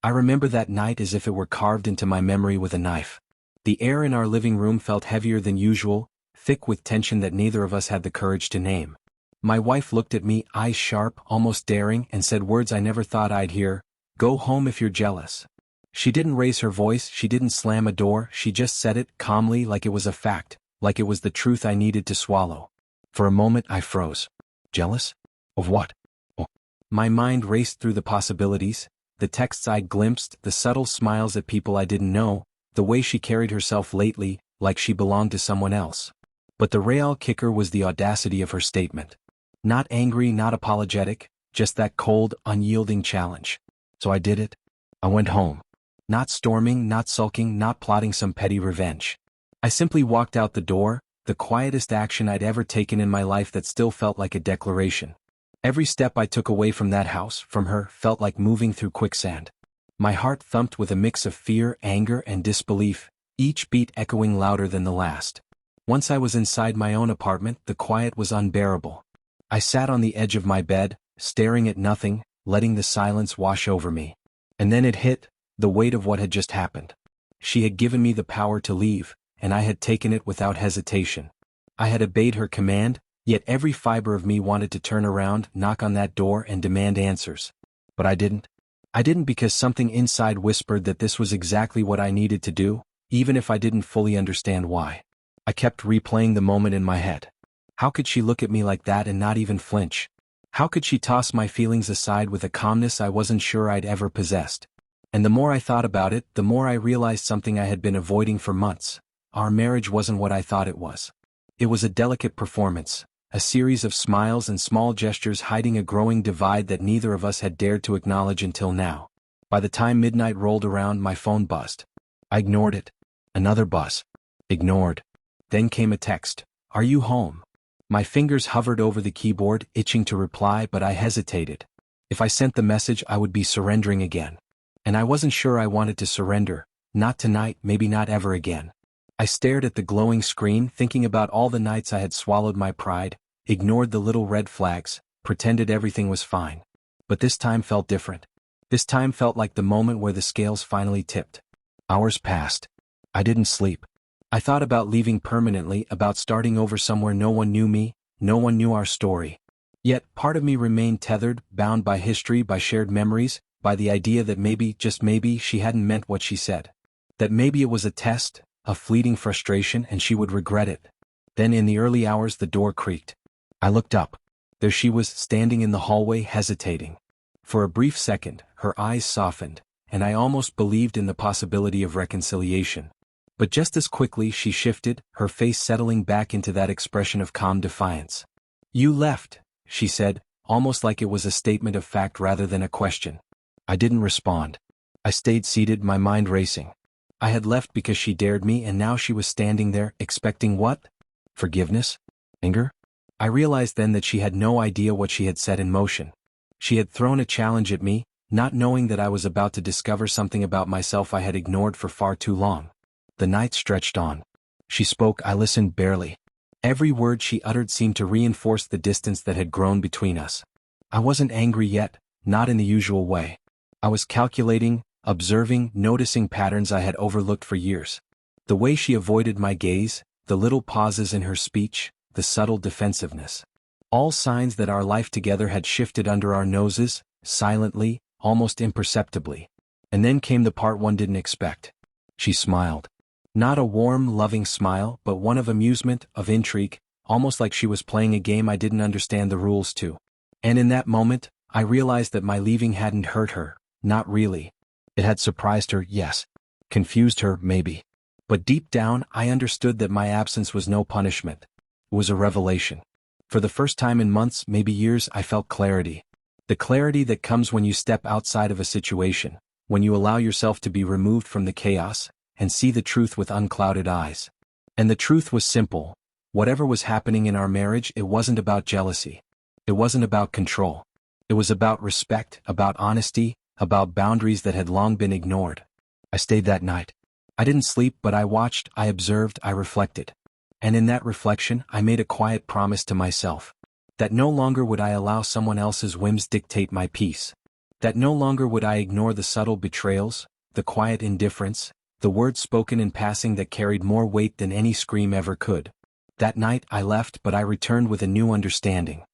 I remember that night as if it were carved into my memory with a knife. The air in our living room felt heavier than usual, thick with tension that neither of us had the courage to name. My wife looked at me, eyes sharp, almost daring, and said words I never thought I'd hear: "Go home if you're jealous." She didn't raise her voice, she didn't slam a door, she just said it, calmly, like it was a fact, like it was the truth I needed to swallow. For a moment I froze. Jealous? Of what? Oh. My mind raced through the possibilities, the texts I'd glimpsed, the subtle smiles at people I didn't know, the way she carried herself lately, like she belonged to someone else. But the real kicker was the audacity of her statement. Not angry, not apologetic, just that cold, unyielding challenge. So I did it. I went home. Not storming, not sulking, not plotting some petty revenge. I simply walked out the door, the quietest action I'd ever taken in my life that still felt like a declaration. Every step I took away from that house, from her, felt like moving through quicksand. My heart thumped with a mix of fear, anger, and disbelief, each beat echoing louder than the last. Once I was inside my own apartment, the quiet was unbearable. I sat on the edge of my bed, staring at nothing, letting the silence wash over me. And then it hit, the weight of what had just happened. She had given me the power to leave, and I had taken it without hesitation. I had obeyed her command, yet every fiber of me wanted to turn around, knock on that door, and demand answers. But I didn't. I didn't because something inside whispered that this was exactly what I needed to do, even if I didn't fully understand why. I kept replaying the moment in my head. How could she look at me like that and not even flinch? How could she toss my feelings aside with a calmness I wasn't sure I'd ever possessed? And the more I thought about it, the more I realized something I had been avoiding for months. Our marriage wasn't what I thought it was. It was a delicate performance, a series of smiles and small gestures hiding a growing divide that neither of us had dared to acknowledge until now. By the time midnight rolled around, my phone buzzed. I ignored it. Another buzz. Ignored. Then came a text. "Are you home?" My fingers hovered over the keyboard, itching to reply, but I hesitated. If I sent the message, I would be surrendering again. And I wasn't sure I wanted to surrender. Not tonight, maybe not ever again. I stared at the glowing screen, thinking about all the nights I had swallowed my pride, ignored the little red flags, pretended everything was fine. But this time felt different. This time felt like the moment where the scales finally tipped. Hours passed. I didn't sleep. I thought about leaving permanently, about starting over somewhere no one knew me, no one knew our story. Yet, part of me remained tethered, bound by history, by shared memories, by the idea that maybe, just maybe, she hadn't meant what she said. That maybe it was a test, a fleeting frustration, and she would regret it. Then in the early hours the door creaked. I looked up. There she was, standing in the hallway, hesitating. For a brief second, her eyes softened, and I almost believed in the possibility of reconciliation. But just as quickly she shifted, her face settling back into that expression of calm defiance. "You left," she said, almost like it was a statement of fact rather than a question. I didn't respond. I stayed seated, my mind racing. I had left because she dared me, and now she was standing there, expecting what? Forgiveness? Anger? I realized then that she had no idea what she had set in motion. She had thrown a challenge at me, not knowing that I was about to discover something about myself I had ignored for far too long. The night stretched on. She spoke, I listened barely. Every word she uttered seemed to reinforce the distance that had grown between us. I wasn't angry yet, not in the usual way. I was calculating, observing, noticing patterns I had overlooked for years. The way she avoided my gaze, the little pauses in her speech, the subtle defensiveness. All signs that our life together had shifted under our noses, silently, almost imperceptibly. And then came the part one didn't expect. She smiled. Not a warm, loving smile, but one of amusement, of intrigue, almost like she was playing a game I didn't understand the rules to. And in that moment, I realized that my leaving hadn't hurt her, not really. It had surprised her, yes. Confused her, maybe. But deep down, I understood that my absence was no punishment. It was a revelation. For the first time in months, maybe years, I felt clarity. The clarity that comes when you step outside of a situation, when you allow yourself to be removed from the chaos, and see the truth with unclouded eyes. And the truth was simple. Whatever was happening in our marriage, it wasn't about jealousy. It wasn't about control. It was about respect, about honesty, about boundaries that had long been ignored. I stayed that night. I didn't sleep, but I watched, I observed, I reflected. And in that reflection, I made a quiet promise to myself. That no longer would I allow someone else's whims dictate my peace. That no longer would I ignore the subtle betrayals, the quiet indifference, the words spoken in passing that carried more weight than any scream ever could. That night I left, but I returned with a new understanding.